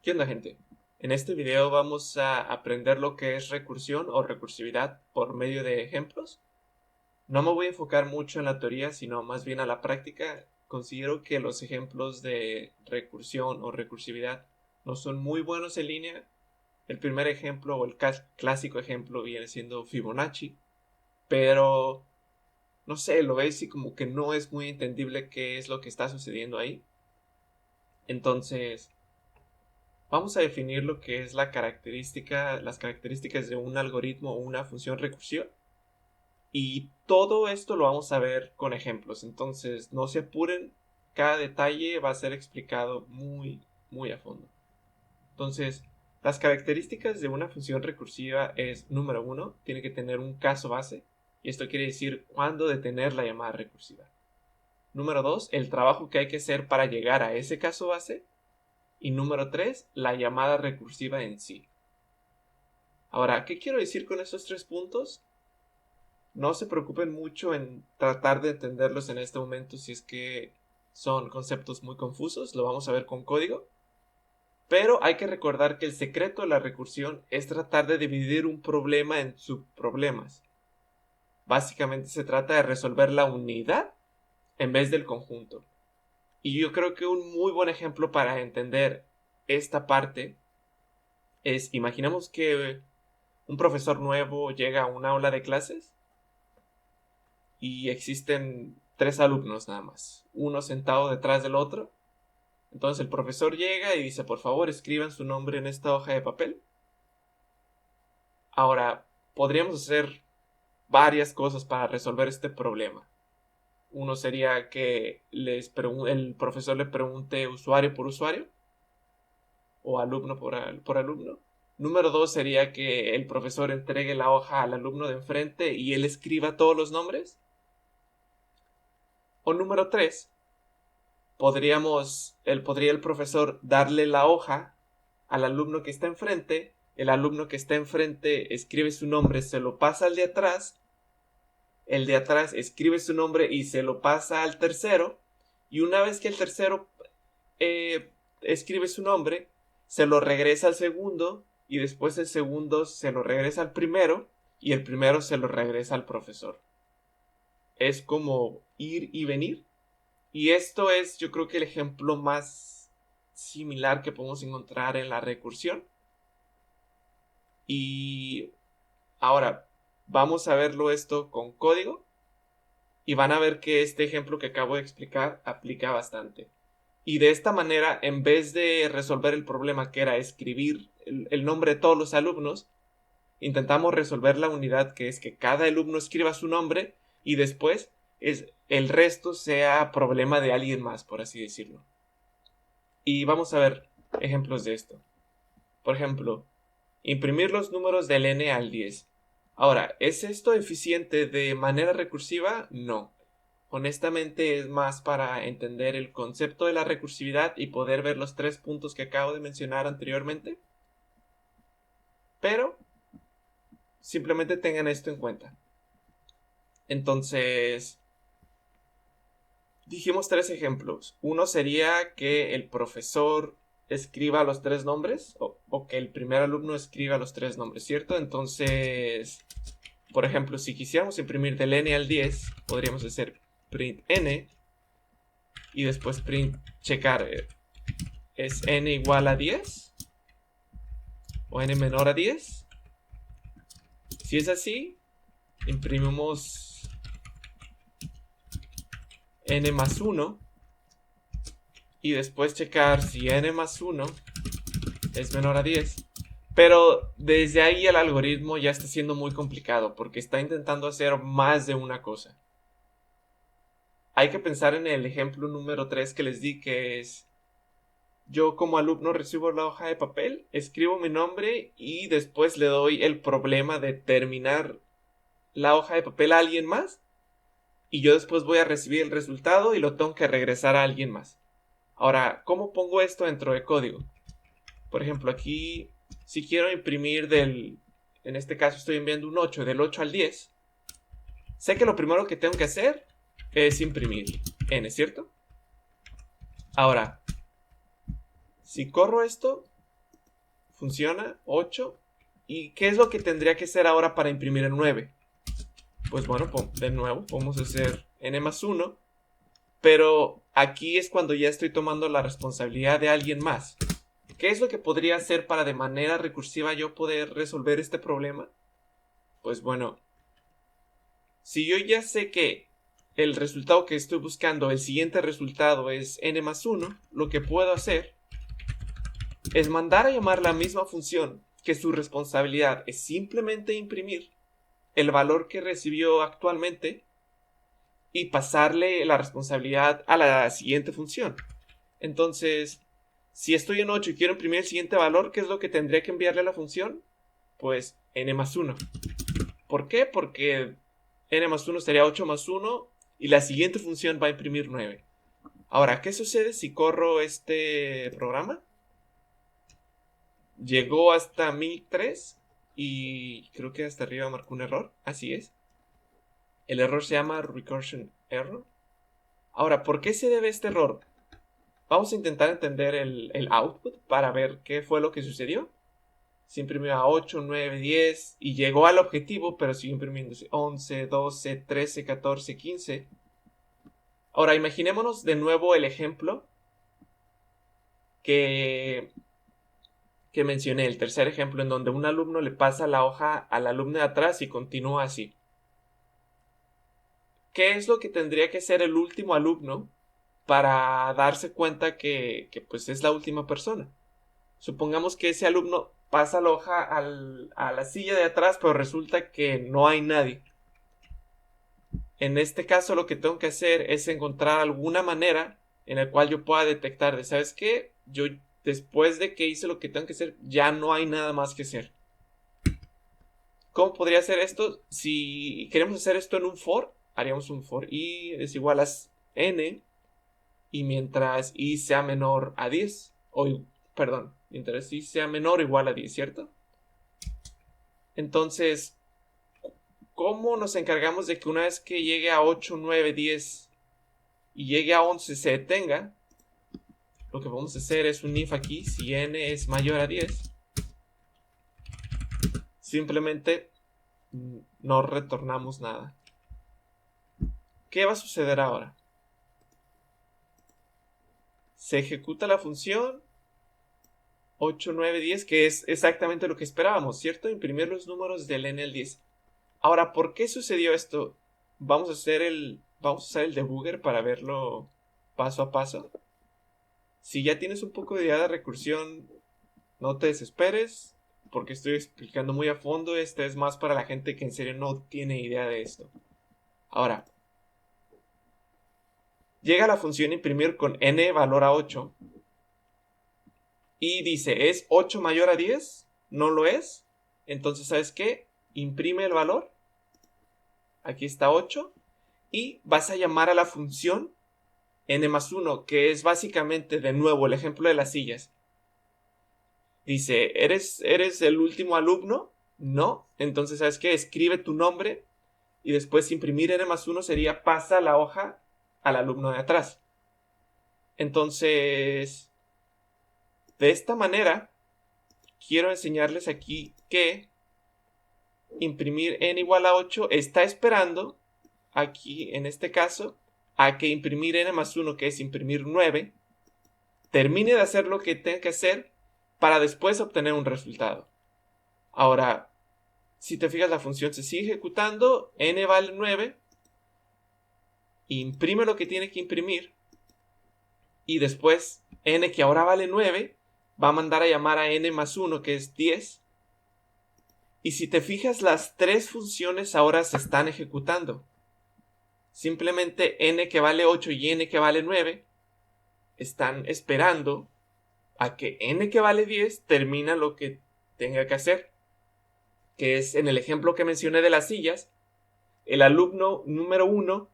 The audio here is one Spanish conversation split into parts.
¿Qué onda, gente? En este video vamos a aprender lo que es recursión o recursividad por medio de ejemplos. No me voy a enfocar mucho en la teoría, sino más bien a la práctica. Considero que los ejemplos de recursión o recursividad no son muy buenos en línea. El primer ejemplo o el clásico ejemplo viene siendo Fibonacci, pero no sé, lo veis y como que no es muy entendible qué es lo que está sucediendo ahí. Entonces, vamos a definir lo que es las características de un algoritmo o una función recursiva. Y todo esto lo vamos a ver con ejemplos. Entonces, no se apuren, cada detalle va a ser explicado muy a fondo. Entonces, las características de una función recursiva es, número uno, tiene que tener un caso base. Y esto quiere decir cuándo detener la llamada recursiva. Número dos, el trabajo que hay que hacer para llegar a ese caso base. Y número 3, la llamada recursiva en sí. Ahora, ¿qué quiero decir con estos 3 puntos? No se preocupen mucho en tratar de entenderlos en este momento si es que son conceptos muy confusos, lo vamos a ver con código. Pero hay que recordar que el secreto de la recursión es tratar de dividir un problema en subproblemas. Básicamente se trata de resolver la unidad en vez del conjunto. Y yo creo que un muy buen ejemplo para entender esta parte es, imaginemos que un profesor nuevo llega a un aula de clases y existen 3 alumnos nada más, uno sentado detrás del otro. Entonces el profesor llega y dice, por favor, escriban su nombre en esta hoja de papel. Ahora, podríamos hacer varias cosas para resolver este problema. Uno sería que el profesor le pregunte usuario por usuario o alumno por alumno. Número 2 sería que el profesor entregue la hoja al alumno de enfrente y él escriba todos los nombres. O número 3, podría el profesor darle la hoja al alumno que está enfrente, el alumno que está enfrente escribe su nombre, se lo pasa al de atrás, el de atrás escribe su nombre y se lo pasa al tercero, y una vez que el tercero escribe su nombre, se lo regresa al segundo, y después el segundo se lo regresa al primero, y el primero se lo regresa al profesor. Es como ir y venir. Y esto es, yo creo que el ejemplo más similar que podemos encontrar en la recursión. Y ahora vamos a verlo esto con código y van a ver que este ejemplo que acabo de explicar aplica bastante. Y de esta manera, en vez de resolver el problema que era escribir el nombre de todos los alumnos, intentamos resolver la unidad que es que cada alumno escriba su nombre y después el resto sea problema de alguien más, por así decirlo. Y vamos a ver ejemplos de esto. Por ejemplo, imprimir los números del n al 10. Ahora, ¿es esto eficiente de manera recursiva? No. Honestamente es más para entender el concepto de la recursividad y poder ver los 3 puntos que acabo de mencionar anteriormente. Pero simplemente tengan esto en cuenta. Entonces, dijimos 3 ejemplos. Uno sería que el profesor escriba los 3 nombres o que el primer alumno escriba los 3 nombres, ¿cierto? Entonces, por ejemplo, si quisiéramos imprimir del n al 10, podríamos hacer print n y después print checar es n igual a 10 o n menor a 10. Si es así, imprimimos n más 1 y después checar si n más 1 es menor a 10. Pero desde ahí el algoritmo ya está siendo muy complicado porque está intentando hacer más de una cosa. Hay que pensar en el ejemplo número 3 que les di, que es yo como alumno recibo la hoja de papel, escribo mi nombre y después le doy el problema de terminar la hoja de papel a alguien más y yo después voy a recibir el resultado y lo tengo que regresar a alguien más. Ahora, ¿cómo pongo esto dentro de código? Por ejemplo, aquí, si quiero imprimir en este caso estoy enviando un 8, del 8 al 10, sé que lo primero que tengo que hacer es imprimir n, ¿cierto? Ahora, si corro esto, funciona, 8. ¿Y qué es lo que tendría que hacer ahora para imprimir el 9? Pues bueno, de nuevo, vamos a hacer n más 1. Pero aquí es cuando ya estoy tomando la responsabilidad de alguien más. ¿Qué es lo que podría hacer para de manera recursiva yo poder resolver este problema? Pues bueno, si yo ya sé que el resultado que estoy buscando, el siguiente resultado es n más 1, lo que puedo hacer es mandar a llamar la misma función que su responsabilidad es simplemente imprimir el valor que recibió actualmente y pasarle la responsabilidad a la siguiente función. Entonces, si estoy en 8 y quiero imprimir el siguiente valor, ¿qué es lo que tendría que enviarle a la función? Pues n más 1. ¿Por qué? Porque n más 1 sería 8 más 1 y la siguiente función va a imprimir 9. Ahora, ¿qué sucede si corro este programa? Llegó hasta 1003 y creo que hasta arriba marcó un error. Así es. El error se llama recursion error. Ahora, ¿por qué se debe este error? Vamos a intentar entender el output para ver qué fue lo que sucedió. Se imprimió a 8, 9, 10 y llegó al objetivo, pero siguió imprimiéndose 11, 12, 13, 14, 15. Ahora, imaginémonos de nuevo el ejemplo que mencioné, el tercer ejemplo, en donde un alumno le pasa la hoja al alumno de atrás y continúa así. ¿Qué es lo que tendría que hacer el último alumno para darse cuenta que pues es la última persona? Supongamos que ese alumno pasa la hoja a la silla de atrás, pero resulta que no hay nadie. En este caso lo que tengo que hacer es encontrar alguna manera en la cual yo pueda detectar de, ¿sabes qué? Yo después de que hice lo que tengo que hacer, ya no hay nada más que hacer. ¿Cómo podría hacer esto? Si queremos hacer esto en un for, haríamos un for i es igual a n y mientras i sea menor a 10, perdón, mientras i sea menor o igual a 10, ¿cierto? Entonces, ¿cómo nos encargamos de que una vez que llegue a 8, 9, 10 y llegue a 11 se detenga? Lo que vamos a hacer es un if aquí, si n es mayor a 10. Simplemente no retornamos nada. ¿Qué va a suceder ahora? Se ejecuta la función 8, 9, 10, que es exactamente lo que esperábamos, ¿cierto? Imprimir los números del n al 10. Ahora, ¿por qué sucedió esto? Vamos a usar el debugger para verlo paso a paso. Si ya tienes un poco de idea de recursión, no te desesperes, porque estoy explicando muy a fondo. Este es más para la gente que en serio no tiene idea de esto. Ahora, llega la función imprimir con n valor a 8 y dice, ¿es 8 mayor a 10? ¿No lo es? Entonces, ¿sabes qué? Imprime el valor. Aquí está 8 y vas a llamar a la función n más 1, que es básicamente de nuevo el ejemplo de las sillas. Dice, ¿eres el último alumno? No. Entonces, ¿sabes qué? Escribe tu nombre y después imprimir n más 1 sería pasa la hoja al alumno de atrás. Entonces, de esta manera, quiero enseñarles aquí que imprimir n igual a 8 está esperando, aquí en este caso, a que imprimir n más 1, que es imprimir 9, termine de hacer lo que tenga que hacer para después obtener un resultado. Ahora, si te fijas, la función se sigue ejecutando, n vale 9, imprime lo que tiene que imprimir y después n, que ahora vale 9, va a mandar a llamar a n más 1, que es 10. Y si te fijas, las tres funciones ahora se están ejecutando. Simplemente n que vale 8 y n que vale 9 están esperando a que n que vale 10 termina lo que tenga que hacer. Que es en el ejemplo que mencioné de las sillas, el alumno número 1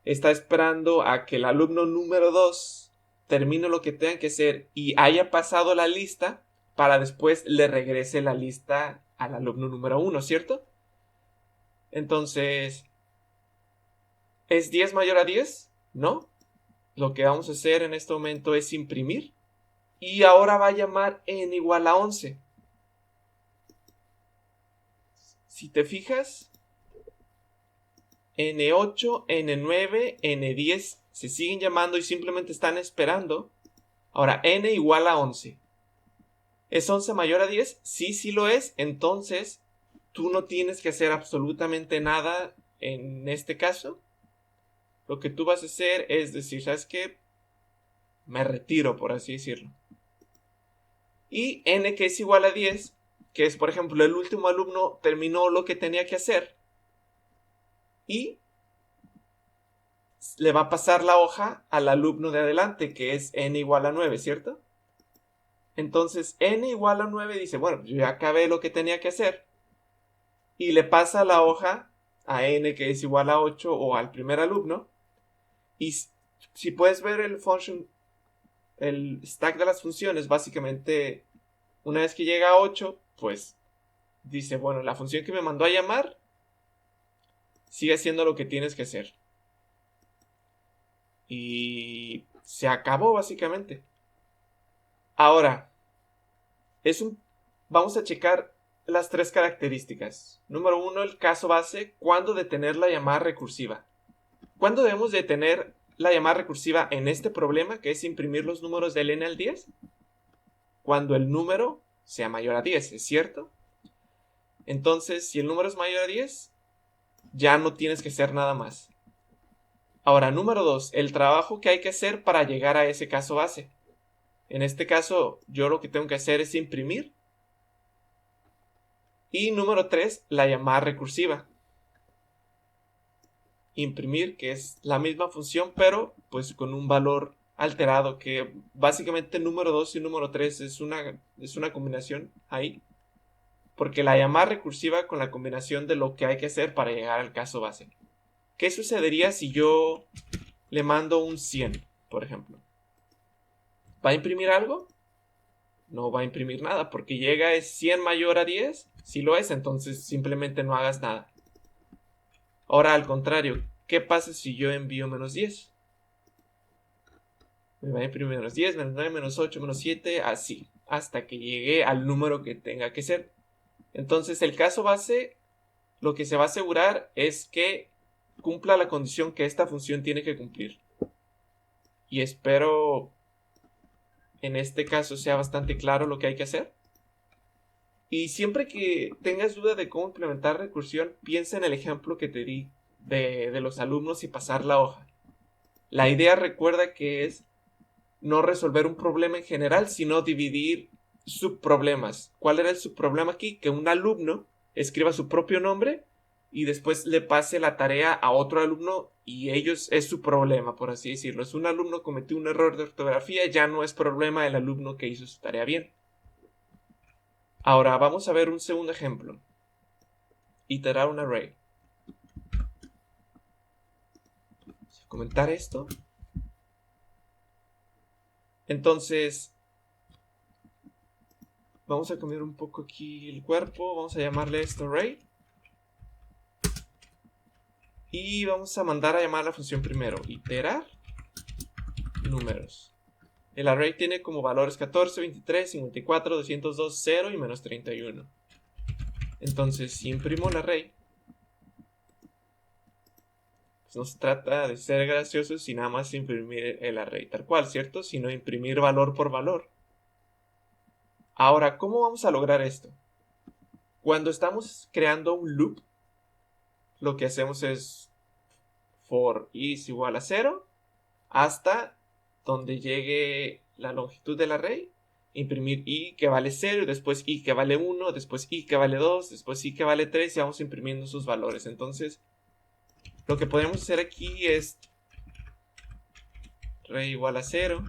está esperando a que el alumno número 2 termine lo que tenga que hacer y haya pasado la lista para después le regrese la lista al alumno número 1, ¿cierto? Entonces, ¿es 10 mayor a 10? No. Lo que vamos a hacer en este momento es imprimir y ahora va a llamar n igual a 11. Si te fijas, N8, N9, N10 se siguen llamando y simplemente están esperando. Ahora, N igual a 11. ¿Es 11 mayor a 10? Sí, sí lo es. Entonces, tú no tienes que hacer absolutamente nada en este caso. Lo que tú vas a hacer es decir, ¿sabes qué? Me retiro, por así decirlo. Y N que es igual a 10, que es, por ejemplo, el último alumno terminó lo que tenía que hacer. Y le va a pasar la hoja al alumno de adelante, que es N igual a 9, ¿cierto? Entonces, N igual a 9 dice, bueno, yo ya acabé lo que tenía que hacer. Y le pasa la hoja a N que es igual a 8 o al primer alumno. Y si puedes ver el stack de las funciones, básicamente, una vez que llega a 8, pues dice, bueno, la función que me mandó a llamar sigue haciendo lo que tienes que hacer. Y se acabó básicamente. Ahora, vamos a checar las tres características. Número 1, el caso base, ¿cuándo detener la llamada recursiva? ¿Cuándo debemos detener la llamada recursiva en este problema, que es imprimir los números del n al 10? Cuando el número sea mayor a 10, ¿es cierto? Entonces, si el número es mayor a 10, ya no tienes que hacer nada más. Ahora, número 2, el trabajo que hay que hacer para llegar a ese caso base. En este caso, yo lo que tengo que hacer es imprimir. Y número 3, la llamada recursiva. Imprimir, que es la misma función, pero pues con un valor alterado, que básicamente número 2 y número 3 es una combinación ahí. Porque la llamada recursiva con la combinación de lo que hay que hacer para llegar al caso base. ¿Qué sucedería si yo le mando un 100, por ejemplo? ¿Va a imprimir algo? No va a imprimir nada, porque llega es 100 mayor a 10. Si lo es, entonces simplemente no hagas nada. Ahora, al contrario, ¿qué pasa si yo envío menos 10? Me va a imprimir menos 10, menos 9, menos 8, menos 7, así, hasta que llegue al número que tenga que ser. Entonces, el caso base, lo que se va a asegurar es que cumpla la condición que esta función tiene que cumplir. Y espero en este caso sea bastante claro lo que hay que hacer. Y siempre que tengas duda de cómo implementar recursión, piensa en el ejemplo que te di de los alumnos y pasar la hoja. La idea, recuerda, que es no resolver un problema en general, sino dividir subproblemas. ¿Cuál era el subproblema aquí? Que un alumno escriba su propio nombre y después le pase la tarea a otro alumno y ellos es su problema, por así decirlo. Si un alumno cometió un error de ortografía, ya no es problema del alumno que hizo su tarea bien. Ahora vamos a ver un segundo ejemplo. Iterar un array. Vamos a comentar esto. Entonces, vamos a cambiar un poco aquí el cuerpo. Vamos a llamarle esto array. Y vamos a mandar a llamar a la función primero. Iterar números. El array tiene como valores 14, 23, 54, 202, 0 y menos 31. Entonces, si imprimo el array, pues no se trata de ser gracioso, sino nada más imprimir el array tal cual, ¿cierto? Sino imprimir valor por valor. Ahora, ¿cómo vamos a lograr esto? Cuando estamos creando un loop, lo que hacemos es for i es igual a 0 hasta donde llegue la longitud del array, imprimir i que vale 0, después i que vale 1, después i que vale 2, después i que vale 3 y vamos imprimiendo sus valores. Entonces, lo que podemos hacer aquí es array igual a 0.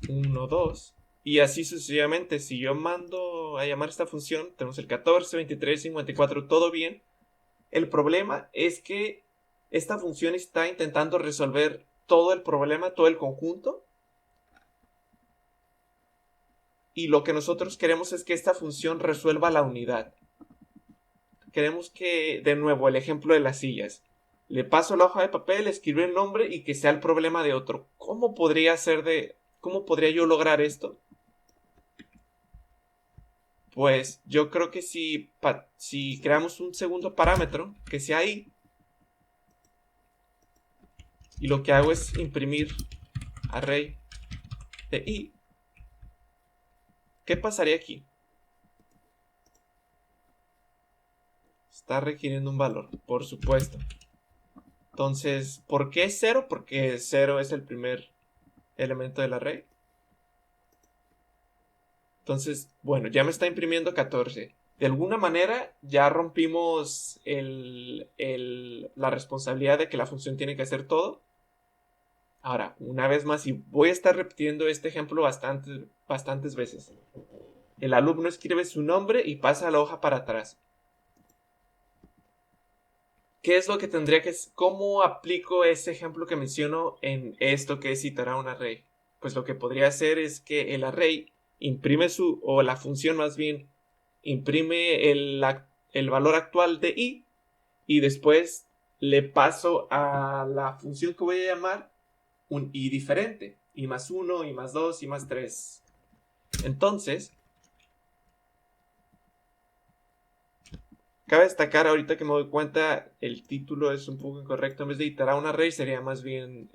1, 2. Y así sucesivamente. Si yo mando a llamar esta función, tenemos el 14, 23, 54, todo bien. El problema es que esta función está intentando resolver todo el problema, todo el conjunto. Y lo que nosotros queremos es que esta función resuelva la unidad. Queremos que, de nuevo, el ejemplo de las sillas. Le paso la hoja de papel, escribo el nombre y que sea el problema de otro. ¿Cómo podría ser ¿Cómo podría yo lograr esto? Pues yo creo que si creamos un segundo parámetro que sea i, y lo que hago es imprimir array de i, ¿qué pasaría aquí? Está requiriendo un valor, por supuesto. Entonces, ¿por qué 0? Porque 0 es el primer elemento del array. Entonces, bueno, ya me está imprimiendo 14. De alguna manera ya rompimos la responsabilidad de que la función tiene que hacer todo. Ahora, una vez más, y voy a estar repitiendo este ejemplo bastantes veces. El alumno escribe su nombre y pasa la hoja para atrás. ¿Qué es lo que tendría que... ¿Cómo aplico ese ejemplo que menciono en esto que es citar a un array? Pues lo que podría hacer es que el array imprime o la función más bien, imprime el valor actual de i y después le paso a la función que voy a llamar un i diferente. I más 1, i más 2, i más 3. Entonces, cabe destacar ahorita que me doy cuenta, el título es un poco incorrecto. En vez de iterar un array sería más bien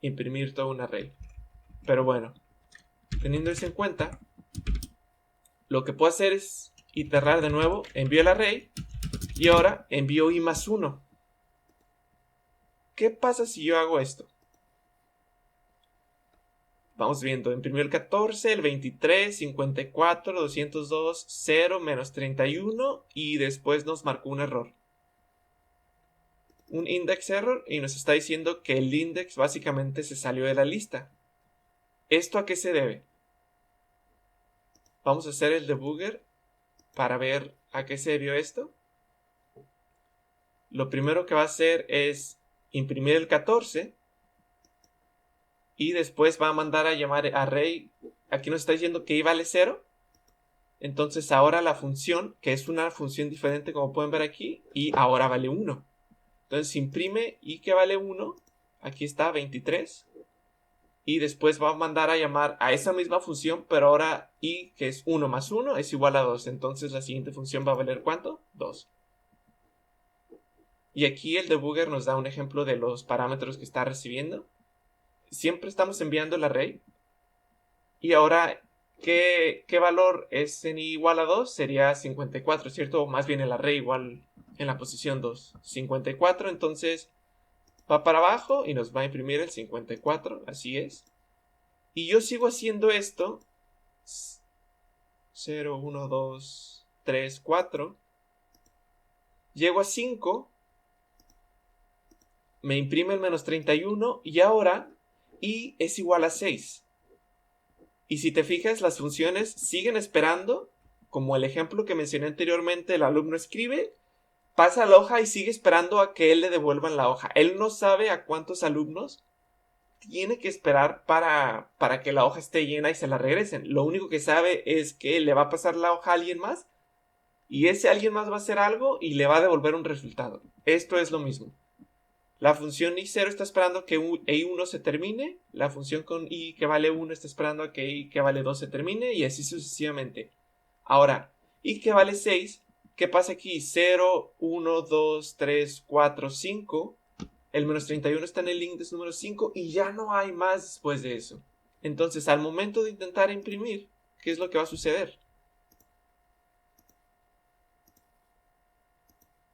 imprimir todo un array. Pero bueno, teniendo eso en cuenta, lo que puedo hacer es iterar de nuevo, envío el array y ahora envío i más 1. ¿Qué pasa si yo hago esto? Vamos viendo, imprimió el 14, el 23, 54, 202, 0, menos 31 y después nos marcó un error. Un index error y nos está diciendo que el index básicamente se salió de la lista. ¿Esto a qué se debe? Vamos a hacer el debugger para ver a qué se debió esto. Lo primero que va a hacer es imprimir el 14 y después va a mandar a llamar array. Aquí nos está diciendo que i vale 0. Entonces ahora la función, que es una función diferente como pueden ver aquí, y ahora vale 1. Entonces imprime i que vale 1. Aquí está 23. Y después va a mandar a llamar a esa misma función, pero ahora i, que es 1 más 1, es igual a 2. Entonces la siguiente función va a valer ¿cuánto? 2. Y aquí el debugger nos da un ejemplo de los parámetros que está recibiendo. Siempre estamos enviando el array. Y ahora, ¿qué valor es en i igual a 2? Sería 54, ¿cierto? O más bien el array igual en la posición 2. 54, entonces va para abajo y nos va a imprimir el 54, así es. Y yo sigo haciendo esto. 0, 1, 2, 3, 4. Llego a 5. Me imprime el menos 31 y ahora i es igual a 6. Y si te fijas, las funciones siguen esperando, como el ejemplo que mencioné anteriormente, el alumno escribe, pasa la hoja y sigue esperando a que él le devuelvan la hoja. Él no sabe a cuántos alumnos tiene que esperar para que la hoja esté llena y se la regresen. Lo único que sabe es que le va a pasar la hoja a alguien más y ese alguien más va a hacer algo y le va a devolver un resultado. Esto es lo mismo. La función i0 está esperando que i1 se termine. La función con i que vale 1 está esperando a que i que vale 2 se termine. Y así sucesivamente. Ahora, i que vale 6. ¿Qué pasa aquí? 0, 1, 2, 3, 4, 5. El menos 31 está en el index número 5. Y ya no hay más después de eso. Entonces, al momento de intentar imprimir, ¿qué es lo que va a suceder?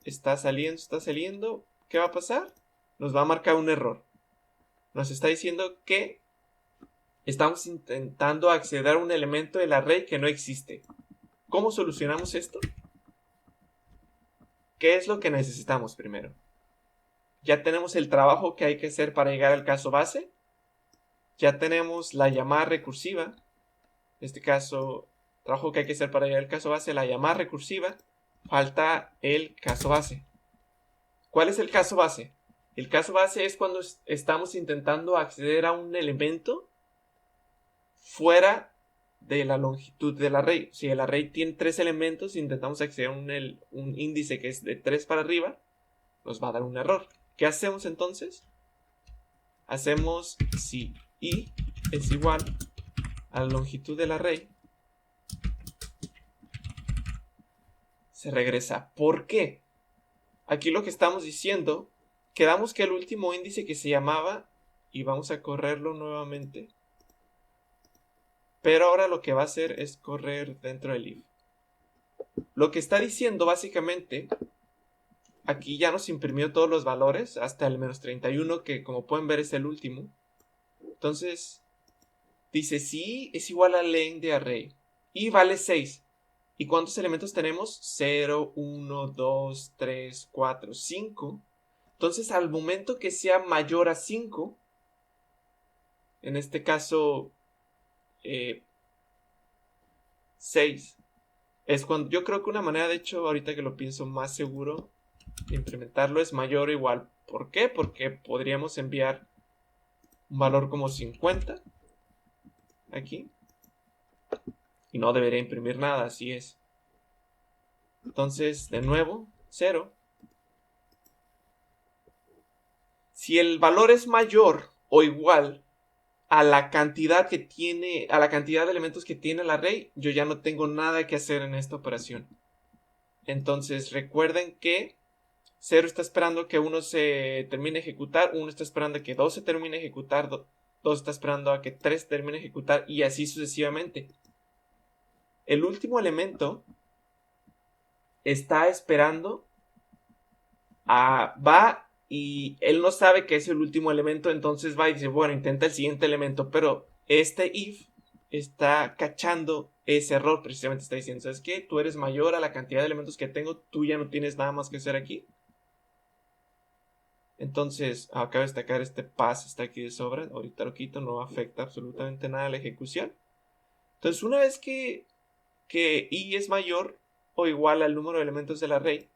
Está saliendo. ¿Qué va a pasar? Nos va a marcar un error. Nos está diciendo que estamos intentando acceder a un elemento del array que no existe. ¿Cómo solucionamos esto? ¿Qué es lo que necesitamos primero? Ya tenemos el trabajo que hay que hacer para llegar al caso base. Ya tenemos la llamada recursiva. En este caso, trabajo que hay que hacer para llegar al caso base, la llamada recursiva. Falta el caso base. ¿Cuál es el caso base? El caso base es cuando estamos intentando acceder a un elemento fuera de la longitud del array. Si el array tiene 3 elementos, intentamos acceder a un índice que es de 3 para arriba, nos va a dar un error. ¿Qué hacemos entonces? Hacemos si i es igual a la longitud del array, se regresa. ¿Por qué? Aquí lo que estamos diciendo, quedamos que el último índice que se llamaba, y vamos a correrlo nuevamente, pero ahora lo que va a hacer es correr dentro del if. Lo que está diciendo básicamente, aquí ya nos imprimió todos los valores, hasta el menos 31, que como pueden ver es el último. Entonces, dice si es igual a len de array, y vale 6. ¿Y cuántos elementos tenemos? 0, 1, 2, 3, 4, 5. Entonces, al momento que sea mayor a 5, en este caso 6, es cuando yo creo que una manera, de hecho, ahorita que lo pienso más seguro de implementarlo es mayor o igual. ¿Por qué? Porque podríamos enviar un valor como 50 aquí y no debería imprimir nada, así es. Entonces, de nuevo, 0. Si el valor es mayor o igual a la cantidad que tiene, a la cantidad de elementos que tiene el array, yo ya no tengo nada que hacer en esta operación. Entonces recuerden que 0 está esperando que 1 se termine de ejecutar, 1 está esperando que 2 se termine de ejecutar, 2 está esperando a que 3 termine de ejecutar y así sucesivamente. El último elemento está esperando va y él no sabe que es el último elemento, entonces va y dice, bueno, intenta el siguiente elemento, pero este if está cachando ese error, precisamente está diciendo, ¿sabes qué? Tú eres mayor a la cantidad de elementos que tengo, tú ya no tienes nada más que hacer aquí. Entonces, acabo de destacar este pass, está aquí de sobra, ahorita lo quito, no afecta absolutamente nada a la ejecución. Entonces, una vez que i es mayor o igual al número de elementos del array,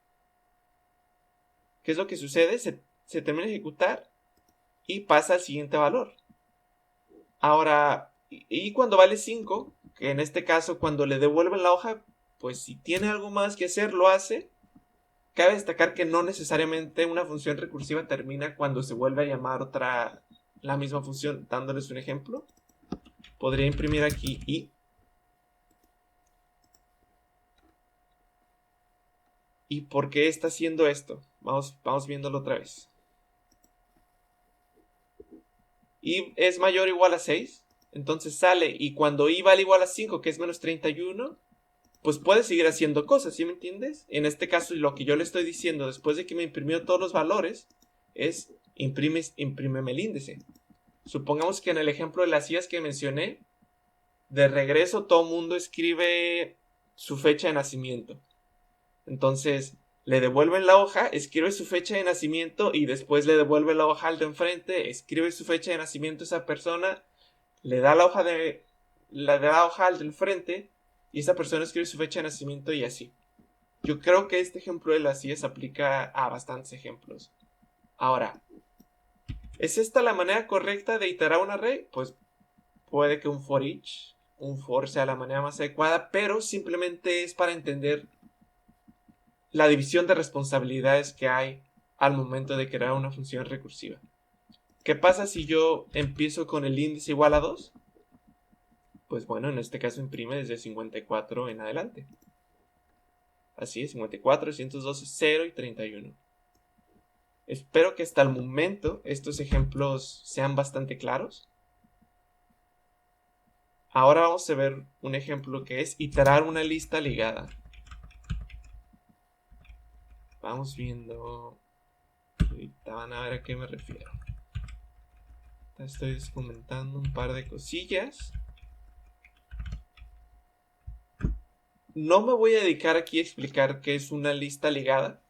¿qué es lo que sucede? Se termina de ejecutar y pasa al siguiente valor. Ahora, y cuando vale 5, que en este caso cuando le devuelven la hoja, pues si tiene algo más que hacer, lo hace. Cabe destacar que no necesariamente una función recursiva termina cuando se vuelve a llamar la misma función. Dándoles un ejemplo, podría imprimir aquí i. ¿Y por qué está haciendo esto? Vamos viéndolo otra vez. I es mayor o igual a 6, entonces sale, y cuando i vale igual a 5, que es menos 31, pues puede seguir haciendo cosas, ¿sí me entiendes? En este caso, lo que yo le estoy diciendo después de que me imprimió todos los valores es imprímeme el índice. Supongamos que en el ejemplo de las IAs que mencioné, de regreso todo mundo escribe su fecha de nacimiento. Entonces, le devuelven la hoja, escribe su fecha de nacimiento y después le devuelve la hoja al de enfrente, escribe su fecha de nacimiento a esa persona, le da la hoja al de enfrente y esa persona escribe su fecha de nacimiento y así. Yo creo que este ejemplo de las IES aplica a bastantes ejemplos. Ahora, ¿es esta la manera correcta de iterar un array? Pues puede que un for each, un for sea la manera más adecuada, pero simplemente es para entender la división de responsabilidades que hay al momento de crear una función recursiva. ¿Qué pasa si yo empiezo con el índice igual a 2? Pues bueno, en este caso imprime desde 54 en adelante. Así es, 54, 112, 0 y 31. Espero que hasta el momento estos ejemplos sean bastante claros. Ahora vamos a ver un ejemplo que es iterar una lista ligada. Vamos viendo. Ahorita van a ver a qué me refiero. Estoy comentando un par de cosillas. No me voy a dedicar aquí a explicar qué es una lista ligada,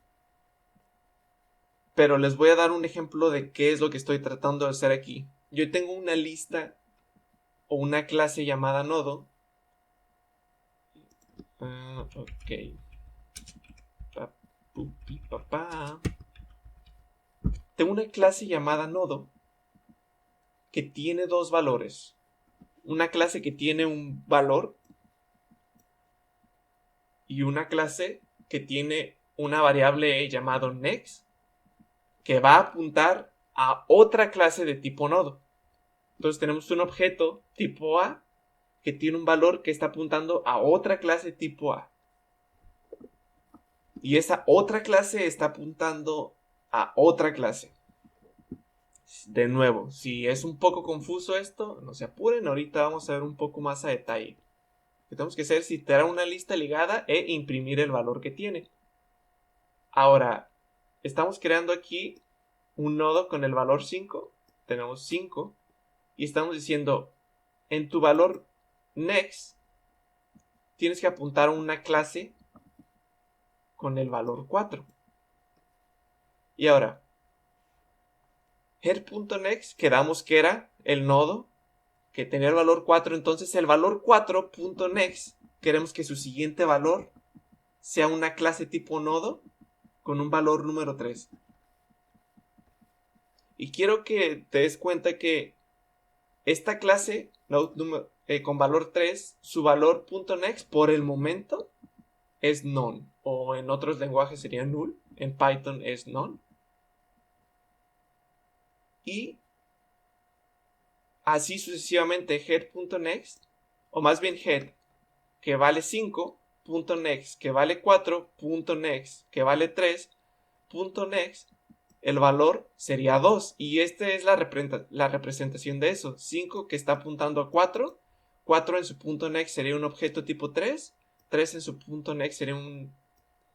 pero les voy a dar un ejemplo de qué es lo que estoy tratando de hacer aquí. Yo tengo una lista o una clase llamada nodo. Ok. Tengo una clase llamada nodo que tiene dos valores. Una clase que tiene un valor y una clase que tiene una variable llamada next que va a apuntar a otra clase de tipo nodo. Entonces tenemos un objeto tipo A que tiene un valor que está apuntando a otra clase tipo A. Y esa otra clase está apuntando a otra clase. De nuevo, si es un poco confuso esto, no se apuren, ahorita vamos a ver un poco más a detalle. Lo que tenemos que hacer es citar una lista ligada e imprimir el valor que tiene. Ahora, estamos creando aquí un nodo con el valor 5. Tenemos 5. Y estamos diciendo, en tu valor next, tienes que apuntar a una clase con el valor 4. Y ahora, head.next, quedamos que era el nodo que tenía el valor 4. Entonces el valor 4.next, queremos que su siguiente valor sea una clase tipo nodo con un valor número 3. Y quiero que te des cuenta que esta clase con valor 3, su valor .next por el momento es none. O en otros lenguajes sería null. En Python es none. Y así sucesivamente head.next, o más bien head, que vale 5, .next, que vale 4, .next, que vale 3, .next, el valor sería 2. Y esta es la representación de eso. 5 que está apuntando a 4, 4 en su .next sería un objeto tipo 3, 3 en su .next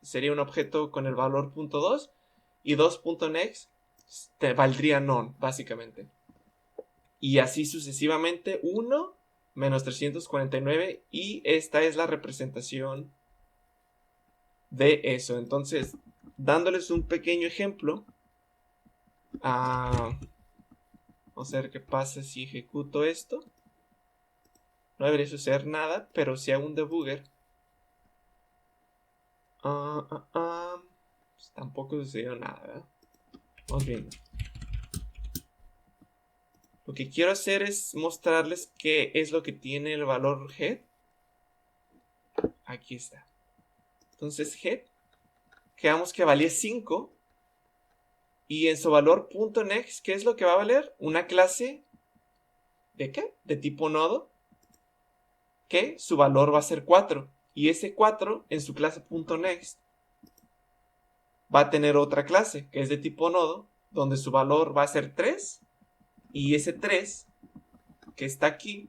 sería un objeto con el valor .2, y 2.next te valdría none, básicamente. Y así sucesivamente 1 menos 349, y esta es la representación de eso. Entonces, dándoles un pequeño ejemplo, vamos a ver qué pasa si ejecuto esto. No debería suceder nada, pero si hago un debugger, pues tampoco sucedió nada, ¿verdad? Vamos viendo. Lo que quiero hacer es mostrarles qué es lo que tiene el valor head. Aquí está. Entonces head, quedamos que valía 5. Y en su valor .next, ¿qué es lo que va a valer? Una clase ¿de qué? De tipo nodo, que su valor va a ser 4. Y ese 4 en su clase .next va a tener otra clase que es de tipo nodo, donde su valor va a ser 3. Y ese 3 que está aquí,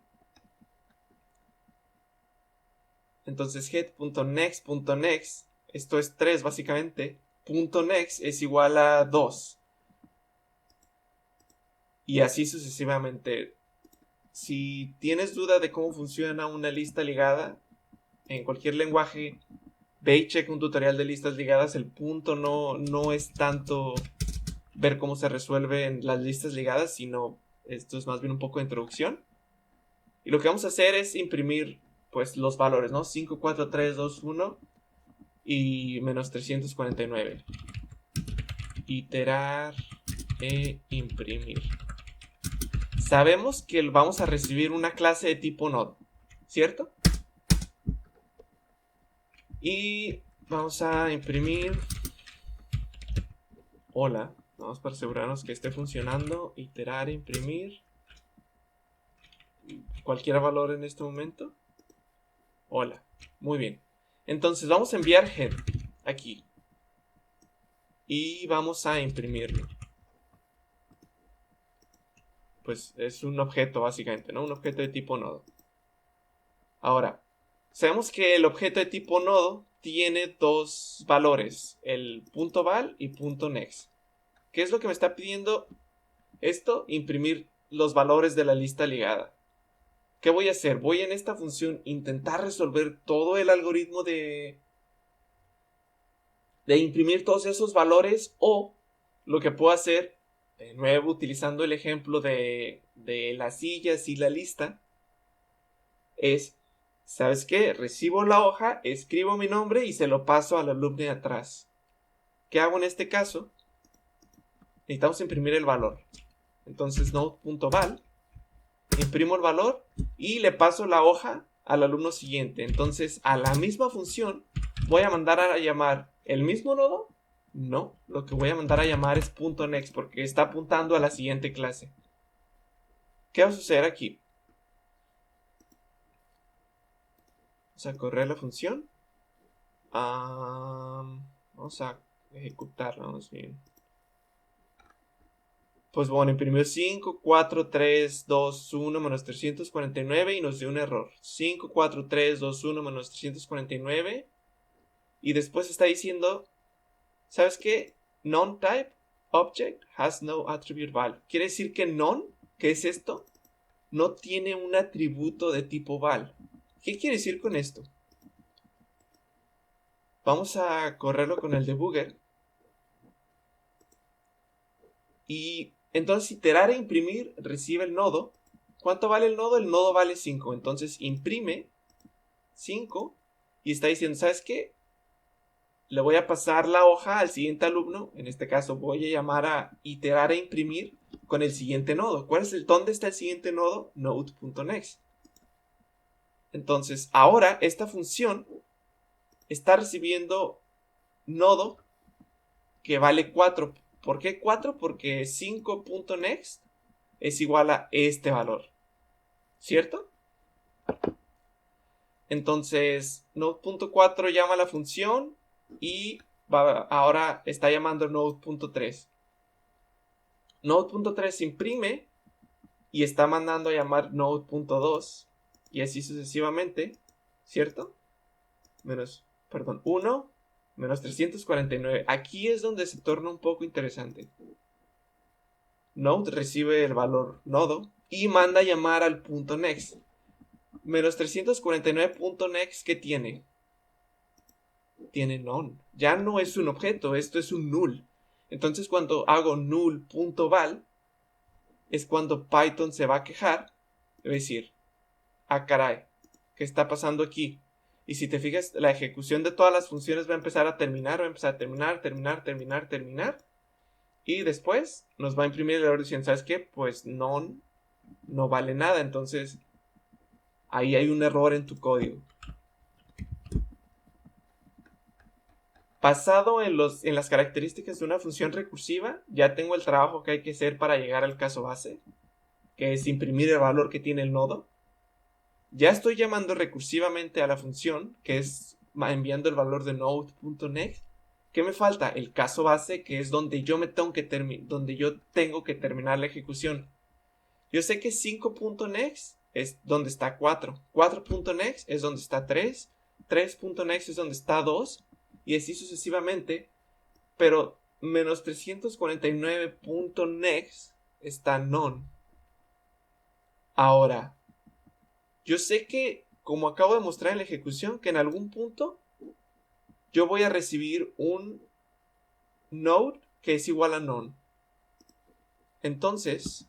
entonces head.next.next, esto es 3 básicamente, .next es igual a 2. Y así sucesivamente. Si tienes duda de cómo funciona una lista ligada, en cualquier lenguaje, ve y checa un tutorial de listas ligadas. El punto no es tanto ver cómo se resuelven las listas ligadas, sino esto es más bien un poco de introducción. Y lo que vamos a hacer es imprimir pues los valores, ¿no? 5, 4, 3, 2, 1 y menos 349. Iterar e imprimir. Sabemos que vamos a recibir una clase de tipo nodo, ¿cierto? Y vamos a imprimir hola. Vamos para asegurarnos que esté funcionando. Iterar, imprimir. Cualquier valor en este momento. Hola. Muy bien. Entonces vamos a enviar head aquí. Y vamos a imprimirlo. Pues es un objeto básicamente, ¿no? Un objeto de tipo nodo. Ahora, sabemos que el objeto de tipo nodo tiene dos valores. El .val y .next. ¿Qué es lo que me está pidiendo esto? Imprimir los valores de la lista ligada. ¿Qué voy a hacer? Voy en esta función intentar resolver todo el algoritmo de imprimir todos esos valores, o lo que puedo hacer, de nuevo utilizando el ejemplo de las sillas y la lista, es, ¿sabes qué? Recibo la hoja, escribo mi nombre y se lo paso al alumno de atrás. ¿Qué hago en este caso? Necesitamos imprimir el valor. Entonces node.val, imprimo el valor y le paso la hoja al alumno siguiente. Entonces a la misma función voy a mandar a llamar el mismo nodo. No, lo que voy a mandar a llamar es .next porque está apuntando a la siguiente clase. ¿Qué va a suceder aquí? Vamos a correr la función. Vamos a ejecutarla, vamos bien. Pues bueno, imprimió 5, 4, 3, 2, 1 menos 349 y nos dio un error. 5, 4, 3, 2, 1 menos 349. Y después está diciendo, ¿sabes qué? Non-type object has no attribute value. Quiere decir que non, ¿qué es esto? No tiene un atributo de tipo val. ¿Qué quiere decir con esto? Vamos a correrlo con el debugger. Y entonces iterar e imprimir recibe el nodo. ¿Cuánto vale el nodo? El nodo vale 5. Entonces imprime 5 y está diciendo, ¿sabes qué? Le voy a pasar la hoja al siguiente alumno. En este caso voy a llamar a iterar e imprimir con el siguiente nodo. ¿Dónde está el siguiente nodo? Node.next. Entonces ahora esta función está recibiendo nodo que vale 4. ¿Por qué 4? Porque 5.next es igual a este valor, ¿cierto? Entonces node.4 llama a la función y ahora está llamando node.3. Node.3 imprime y está mandando a llamar node.2 y así sucesivamente, ¿cierto? 1 menos 349. Aquí es donde se torna un poco interesante. Node recibe el valor nodo y manda a llamar al punto next. Menos 349.next, ¿qué tiene? Tiene none. Ya no es un objeto, esto es un null. Entonces cuando hago null.val es cuando Python se va a quejar. Es decir, ah caray, ¿qué está pasando aquí? Y si te fijas, la ejecución de todas las funciones va a empezar a terminar, terminar. Y después nos va a imprimir el error diciendo, ¿sabes qué? Pues none no vale nada. Entonces ahí hay un error en tu código. Basado en las características de una función recursiva, ya tengo el trabajo que hay que hacer para llegar al caso base, que es imprimir el valor que tiene el nodo. Ya estoy llamando recursivamente a la función, que es enviando el valor de node.next. ¿Qué me falta? El caso base, que es donde yo tengo que terminar la ejecución. Yo sé que 5.next es donde está 4. 4.next es donde está 3. 3.next es donde está 2. Y así sucesivamente. Pero menos 349.next está none. Ahora, yo sé que, como acabo de mostrar en la ejecución, que en algún punto yo voy a recibir un node que es igual a none. Entonces,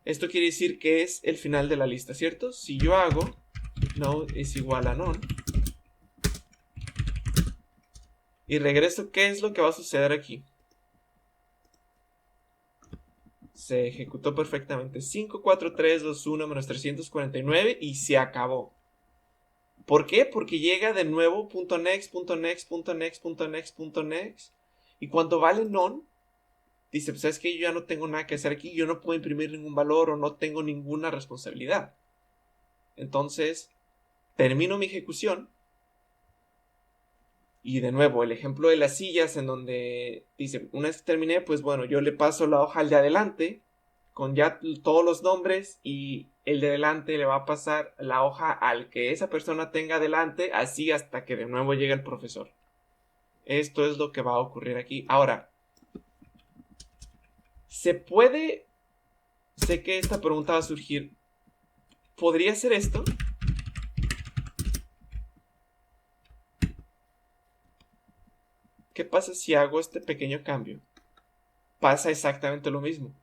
esto quiere decir que es el final de la lista, ¿cierto? Si yo hago node es igual a none y regreso, ¿qué es lo que va a suceder aquí? Se ejecutó perfectamente. 5, 4, 3, 2, 1 menos 349 y se acabó. ¿Por qué? Porque llega de nuevo .next. Y cuando vale none, dice, pues es que yo ya no tengo nada que hacer aquí, yo no puedo imprimir ningún valor o no tengo ninguna responsabilidad. Entonces, termino mi ejecución. Y de nuevo, el ejemplo de las sillas en donde dice, una vez que terminé, pues bueno, yo le paso la hoja al de adelante con ya todos los nombres y el de adelante le va a pasar la hoja al que esa persona tenga adelante, así hasta que de nuevo llegue el profesor. Esto es lo que va a ocurrir aquí. Ahora, ¿se puede? Sé que esta pregunta va a surgir. ¿Podría ser esto? ¿Qué pasa si hago este pequeño cambio? Pasa exactamente lo mismo.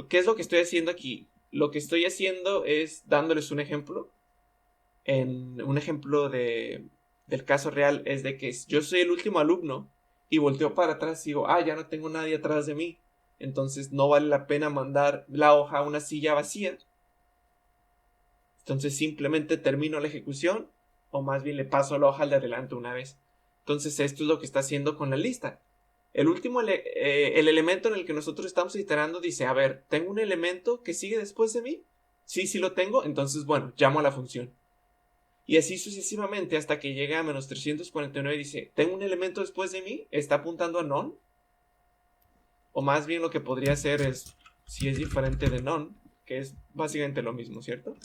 ¿Qué es lo que estoy haciendo aquí? Lo que estoy haciendo es dándoles un ejemplo. Un ejemplo del caso real es de que yo soy el último alumno y volteo para atrás y digo, ya no tengo nadie atrás de mí. Entonces no vale la pena mandar la hoja a una silla vacía. Entonces simplemente termino la ejecución o más bien le paso la hoja al de adelante una vez. Entonces esto es lo que está haciendo con la lista. El elemento en el que nosotros estamos iterando dice, a ver, ¿tengo un elemento que sigue después de mí? Sí lo tengo, entonces bueno, llamo a la función. Y así sucesivamente hasta que llega a menos 349 y dice, ¿tengo un elemento después de mí? ¿Está apuntando a none? O más bien lo que podría ser es, si es diferente de none, que es básicamente lo mismo, ¿cierto?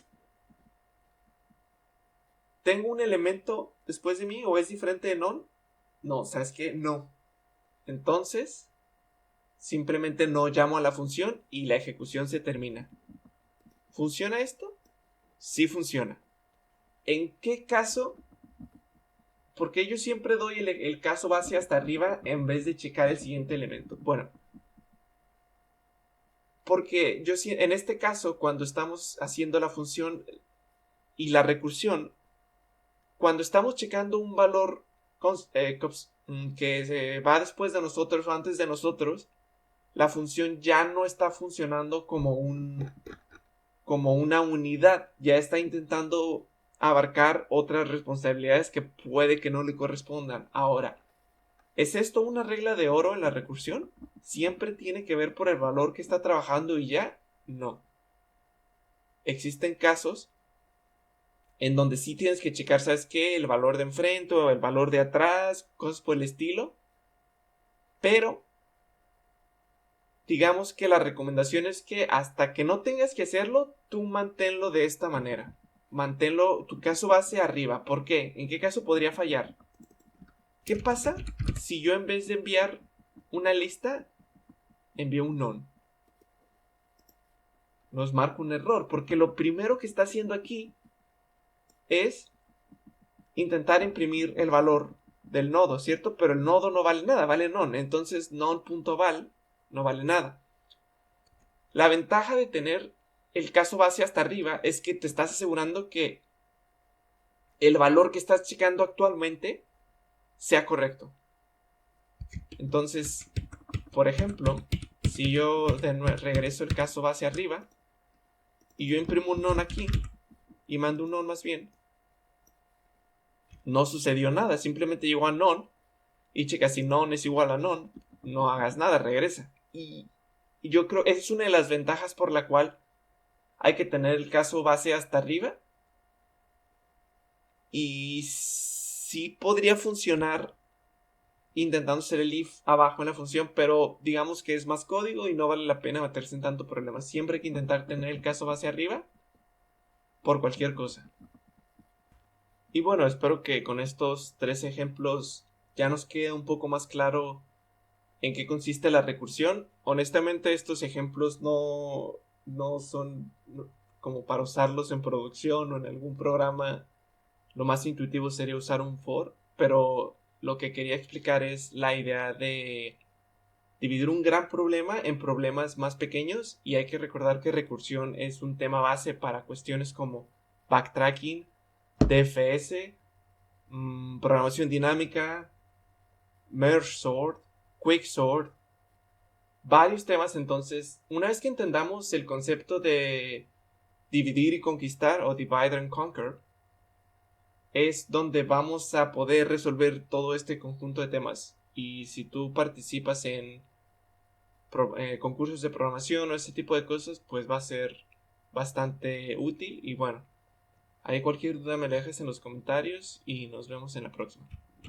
¿Tengo un elemento después de mí o es diferente de none? No, ¿sabes qué? No. Entonces, simplemente no llamo a la función y la ejecución se termina. ¿Funciona esto? Sí funciona. ¿En qué caso? Porque yo siempre doy el caso base hasta arriba en vez de checar el siguiente elemento. Bueno, porque yo en este caso, cuando estamos haciendo la función y la recursión, cuando estamos checando un valor que se va después de nosotros o antes de nosotros, la función ya no está funcionando como una unidad, ya está intentando abarcar otras responsabilidades que puede que no le correspondan. Ahora, ¿es esto una regla de oro en la recursión? ¿Siempre tiene que ver por el valor que está trabajando y ya? No. Existen casos en donde sí tienes que checar, ¿sabes qué? El valor de enfrente o el valor de atrás, cosas por el estilo. Pero digamos que la recomendación es que hasta que no tengas que hacerlo, tú manténlo de esta manera. Manténlo tu caso base arriba. ¿Por qué? ¿En qué caso podría fallar? ¿Qué pasa si yo en vez de enviar una lista, envío un none? Nos marca un error, porque lo primero que está haciendo aquí es intentar imprimir el valor del nodo, ¿cierto? Pero el nodo no vale nada, vale none. Entonces none.val no vale nada. La ventaja de tener el caso base hasta arriba es que te estás asegurando que el valor que estás checando actualmente sea correcto. Entonces, por ejemplo, si yo regreso el caso base arriba y yo imprimo un none aquí y mando un none más bien, no sucedió nada, simplemente llegó a none y checa si none es igual a none, no hagas nada, regresa. Y yo creo esa es una de las ventajas por la cual hay que tener el caso base hasta arriba. Y sí podría funcionar intentando hacer el if abajo en la función, pero digamos que es más código y no vale la pena meterse en tanto problema. Siempre hay que intentar tener el caso base arriba por cualquier cosa. Y bueno, espero que con estos 3 ejemplos ya nos quede un poco más claro en qué consiste la recursión. Honestamente, estos ejemplos no son como para usarlos en producción o en algún programa. Lo más intuitivo sería usar un for, pero lo que quería explicar es la idea de dividir un gran problema en problemas más pequeños, y hay que recordar que recursión es un tema base para cuestiones como backtracking, DFS, programación dinámica, merge sort, quicksort, varios temas. Entonces, una vez que entendamos el concepto de dividir y conquistar o divide and conquer, es donde vamos a poder resolver todo este conjunto de temas. Y si tú participas en concursos de programación o ese tipo de cosas, pues va a ser bastante útil. Y bueno, hay cualquier duda me la dejas en los comentarios y nos vemos en la próxima.